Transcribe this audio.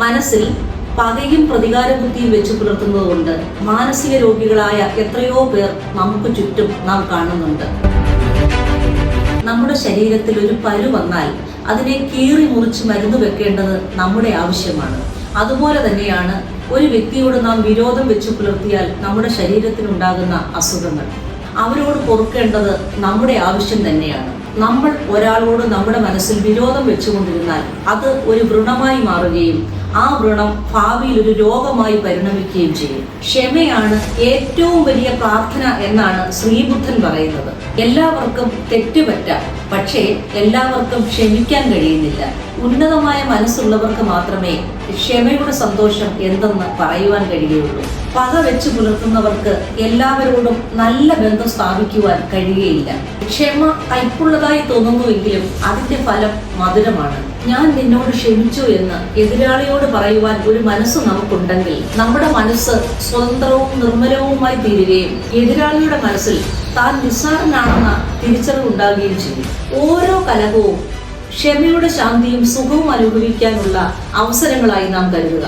മനസ്സിൽ പകയും പ്രതികാര ബുദ്ധിയും വെച്ച് പുലർത്തുന്നതുകൊണ്ട് മാനസിക രോഗികളായ എത്രയോ പേർ നമുക്ക് ചുറ്റും നാം കാണുന്നുണ്ട്. നമ്മുടെ ശരീരത്തിൽ ഒരു പരു വന്നാൽ അതിനെ കീറി മുറിച്ച് മരുന്ന് വെക്കേണ്ടത് നമ്മുടെ ആവശ്യമാണ്. അതുപോലെ തന്നെയാണ് ഒരു വ്യക്തിയോട് നാം വിരോധം വെച്ച് പുലർത്തിയാൽ നമ്മുടെ ശരീരത്തിനുണ്ടാകുന്ന അസുഖങ്ങൾ. അവരോട് പൊറുക്കേണ്ടത് നമ്മുടെ ആവശ്യം തന്നെയാണ്. നമ്മൾ ഒരാളോട് നമ്മുടെ മനസ്സിൽ വിരോധം വെച്ചുകൊണ്ടിരുന്നാൽ അത് ഒരു വ്രണമായി മാറുകയും ആ വ്രണം ഭാവിയിൽ ഒരു രോഗമായി പരിണമിക്കുകയും ചെയ്യും. ക്ഷമയാണ് ഏറ്റവും വലിയ പ്രാർത്ഥന എന്നാണ് ശ്രീബുദ്ധൻ പറയുന്നത്. എല്ലാവർക്കും തെറ്റുപറ്റാം, പക്ഷേ എല്ലാവർക്കും ക്ഷമിക്കാൻ കഴിയുന്നില്ല. ഉന്നതമായ മനസ്സുള്ളവർക്ക് മാത്രമേ ക്ഷമയുടെ സന്തോഷം എന്തെന്ന് പറയുവാൻ കഴിയുകയുള്ളൂ. പക വെച്ച് പുലർത്തുന്നവർക്ക് എല്ലാവരോടും നല്ല ബന്ധം സ്ഥാപിക്കുവാൻ കഴിയുകയില്ല. ക്ഷമ കയ്പുള്ളതായി തോന്നുന്നുവെങ്കിലും അതിന്റെ ഫലം മധുരമാണ്. ഞാൻ നിന്നോട് ക്ഷമിച്ചു എന്ന് എതിരാളിയോട് പറയുവാൻ ഒരു മനസ്സ് നമുക്കുണ്ടെങ്കിൽ നമ്മുടെ മനസ്സ് സ്വതന്ത്രവും നിർമ്മലവുമായി തീരുകയും എതിരാളിയുടെ മനസ്സിൽ താൻ നിസ്സാരനാണെന്ന തിരിച്ചറിവുണ്ടാകുകയും ചെയ്യും. ഓരോ കലഹവും ക്ഷമയുടെ ശാന്തിയും സുഖവും അനുഭവിക്കാനുള്ള അവസരങ്ങളായി നാം കരുതുക.